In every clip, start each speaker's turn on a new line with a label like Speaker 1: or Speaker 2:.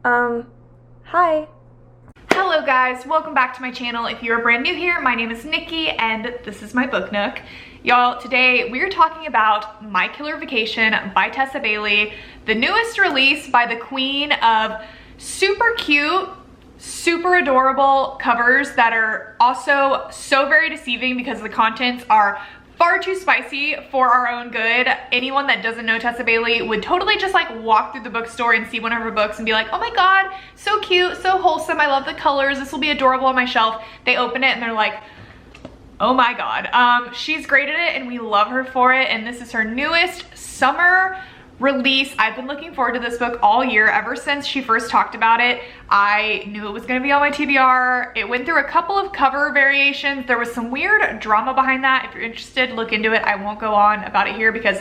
Speaker 1: Hi.
Speaker 2: Hello guys, welcome back to my channel. If you're brand new here, my name is Nikki and this is my book nook. Y'all, today we're talking about My Killer Vacation by Tessa Bailey, the newest release by the queen of super cute, super adorable covers that are also so very deceiving because the contents are far too spicy for our own good. Anyone that doesn't know Tessa Bailey would totally just like walk through the bookstore and see one of her books and be like, oh my god, so cute, so wholesome, I love the colors, this will be adorable on my shelf. They open it and they're like, oh my god. She's great at it and we love her for it, and this is her newest summer release. I've been looking forward to this book all year. Ever since she first talked about it, I knew it was going to be on my TBR. It went through a couple of cover variations. There was some weird drama behind that. If you're interested, look into it. I won't go on about it here because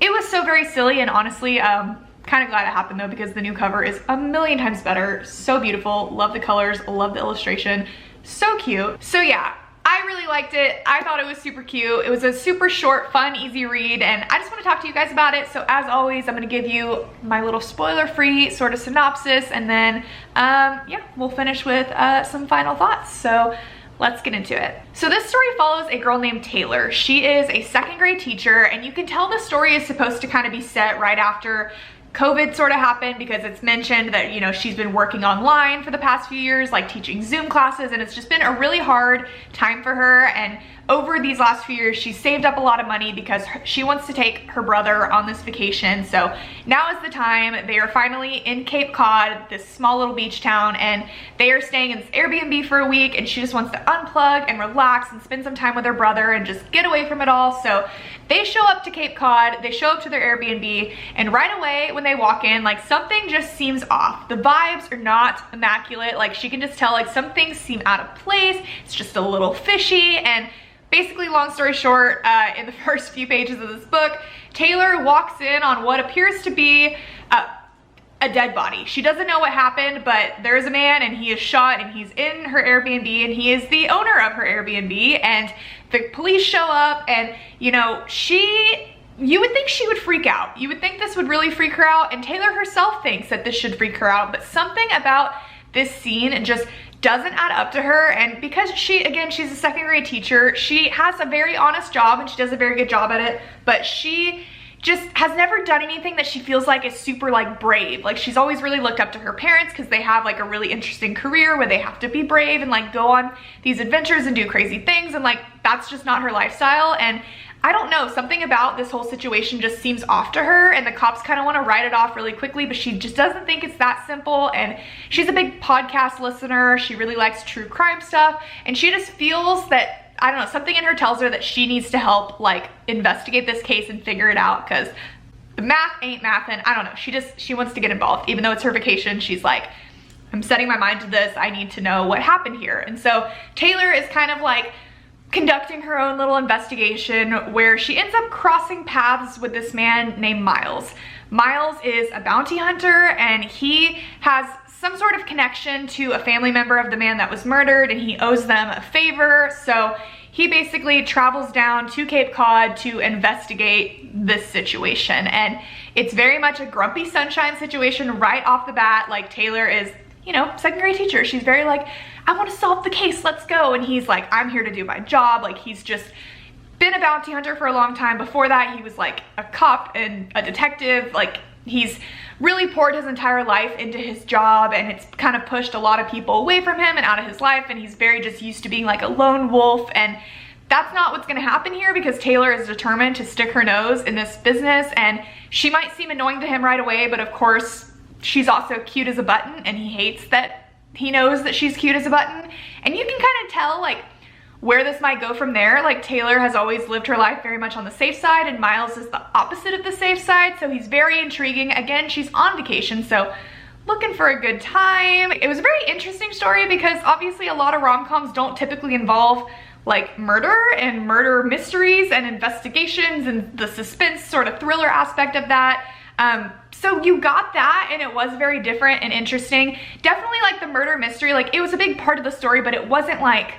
Speaker 2: it was so very silly, and honestly, kind of glad it happened though, because the new cover is a million times better. So beautiful. Love the colors, love the illustration. So cute. So yeah, I really liked it. I thought it was super cute. It was a super short, fun, easy read, and I just want to talk to you guys about it. So as always, I'm going to give you my little spoiler-free sort of synopsis, and then yeah, we'll finish with some final thoughts. So let's get into it. So this story follows a girl named Taylor. She is a second grade teacher, and you can tell the story is supposed to kind of be set right after COVID sort of happened, because it's mentioned that, you know, she's been working online for the past few years, like teaching Zoom classes, and it's just been a really hard time for her. And over these last few years, she saved up a lot of money because she wants to take her brother on this vacation. So now is the time. They are finally in Cape Cod, this small little beach town, and they are staying in this Airbnb for a week, and she just wants to unplug and relax and spend some time with her brother and just get away from it all. So they show up to Cape Cod, they show up to their Airbnb, and right away when they walk in, like, something just seems off. The vibes are not immaculate. Like, she can just tell, like, some things seem out of place. It's just a little fishy. And basically, long story short, in the first few pages of this book, Taylor walks in on what appears to be a dead body. She doesn't know what happened, but there is a man and he is shot, and he's in her Airbnb, and he is the owner of her Airbnb. And the police show up, and you know, you would think she would freak out. You would think this would really freak her out, and Taylor herself thinks that this should freak her out, but something about this scene just doesn't add up to her. And because she's a second grade teacher, she has a very honest job and she does a very good job at it, but she just has never done anything that she feels like is super like brave. Like, she's always really looked up to her parents because they have like a really interesting career where they have to be brave and like go on these adventures and do crazy things, and like that's just not her lifestyle. And I don't know, something about this whole situation just seems off to her, and the cops kind of want to write it off really quickly, but she just doesn't think it's that simple. And she's a big podcast listener. She really likes true crime stuff, and she just feels that, I don't know, something in her tells her that she needs to help like investigate this case and figure it out, because the math ain't mathin'. I don't know, she wants to get involved. Even though it's her vacation, she's like, I'm setting my mind to this, I need to know what happened here. And so Taylor is kind of like conducting her own little investigation, where she ends up crossing paths with this man named Miles. Miles is a bounty hunter, and he has some sort of connection to a family member of the man that was murdered, and he owes them a favor. So he basically travels down to Cape Cod to investigate this situation, and it's very much a grumpy sunshine situation right off the bat. Like, Taylor is, you know, second grade teacher. She's very like, I want to solve the case, let's go. And he's like, I'm here to do my job. Like, he's just been a bounty hunter for a long time. Before that, he was like a cop and a detective. Like, he's really poured his entire life into his job, and it's kind of pushed a lot of people away from him and out of his life, and he's very just used to being like a lone wolf. And that's not what's going to happen here, because Taylor is determined to stick her nose in this business, and she might seem annoying to him right away, but of course she's also cute as a button, and he hates that he knows that she's cute as a button. And you can kind of tell like where this might go from there. Like, Taylor has always lived her life very much on the safe side, and Miles is the opposite of the safe side, so he's very intriguing. Again, she's on vacation, so looking for a good time. It was a very interesting story because obviously a lot of rom-coms don't typically involve like murder and murder mysteries and investigations and the suspense sort of thriller aspect of that. So you got that, and it was very different and interesting. Definitely like the murder mystery, like it was a big part of the story, but it wasn't like,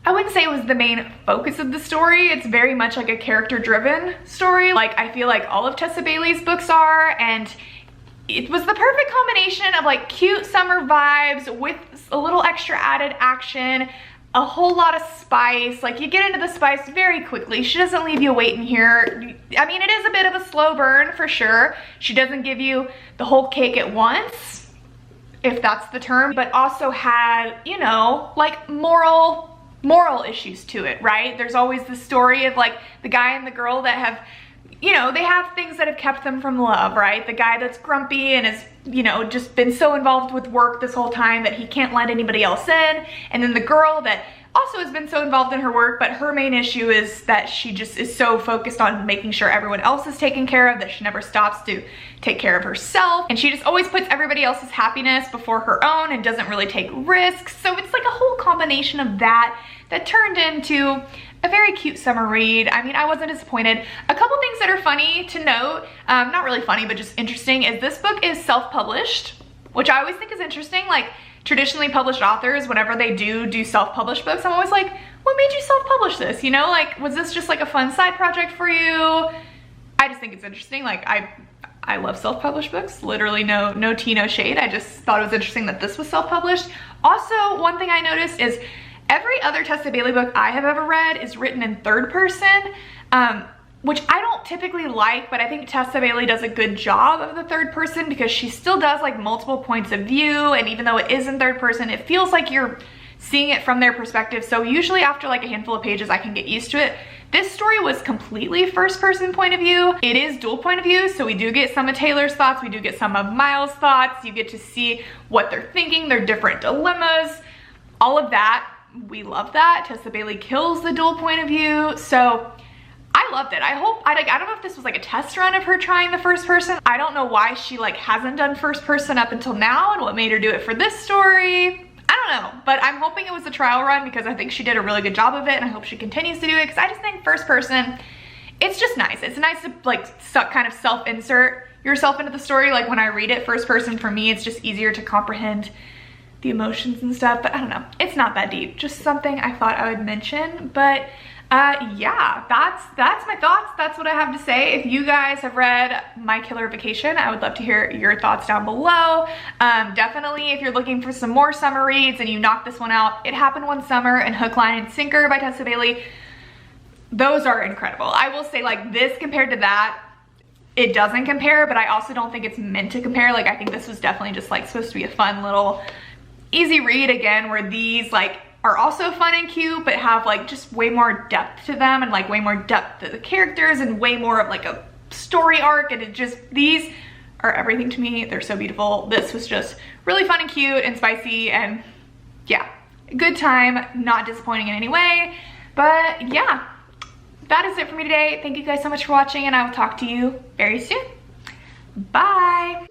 Speaker 2: I wouldn't say it was the main focus of the story. It's very much like a character driven story. Like, I feel like all of Tessa Bailey's books are, and it was the perfect combination of like cute summer vibes with a little extra added action, a whole lot of spice. Like, you get into the spice very quickly. She doesn't leave you waiting here. I mean, it is a bit of a slow burn for sure. She doesn't give you the whole cake at once, if that's the term, but also had, you know, like moral issues to it, right? There's always the story of like the guy and the girl that have, you know, they have things that have kept them from love, right? The guy that's grumpy and has, you know, just been so involved with work this whole time that he can't let anybody else in. And then the girl that also has been so involved in her work, but her main issue is that she just is so focused on making sure everyone else is taken care of that she never stops to take care of herself. And she just always puts everybody else's happiness before her own and doesn't really take risks. So it's like a whole combination of that turned into a very cute summer read. I mean, I wasn't disappointed. A couple things that are funny to note, not really funny, but just interesting, is this book is self-published, which I always think is interesting. Like, traditionally published authors, whenever they do self-published books, I'm always like, what made you self-publish this? You know, like, was this just like a fun side project for you? I just think it's interesting. Like, I love self-published books, literally no tea, no shade. I just thought it was interesting that this was self-published. Also, one thing I noticed is every other Tessa Bailey book I have ever read is written in third person, which I don't typically like, but I think Tessa Bailey does a good job of the third person because she still does like multiple points of view, and even though it is in third person, it feels like you're seeing it from their perspective. So usually after like a handful of pages, I can get used to it. This story was completely first person point of view. It is dual point of view, so we do get some of Taylor's thoughts, we do get some of Miles' thoughts. You get to see what they're thinking, their different dilemmas, all of that. We love that. Tessa Bailey kills the dual point of view. So I loved it. I don't know if this was like a test run of her trying the first person. I don't know why she like hasn't done first person up until now and what made her do it for this story. I don't know, but I'm hoping it was a trial run because I think she did a really good job of it, and I hope she continues to do it because I just think first person, it's just nice. It's nice to like kind of self-insert yourself into the story. Like when I read it first person, for me, it's just easier to comprehend the emotions and stuff, but I don't know. It's not that deep. Just something I thought I would mention, but yeah, that's my thoughts. That's what I have to say. If you guys have read My Killer Vacation, I would love to hear your thoughts down below. Definitely, if you're looking for some more summer reads and you knocked this one out, It Happened One Summer and Hook, Line, and Sinker by Tessa Bailey, those are incredible. I will say, like, this compared to that, it doesn't compare, but I also don't think it's meant to compare. Like, I think this was definitely just like supposed to be a fun little easy read again, where these like are also fun and cute, but have like just way more depth to them and like way more depth to the characters and way more of like a story arc. And it just, these are everything to me. They're so beautiful. This was just really fun and cute and spicy, and yeah, good time, not disappointing in any way. But yeah, that is it for me today. Thank you guys so much for watching, and I will talk to you very soon. Bye.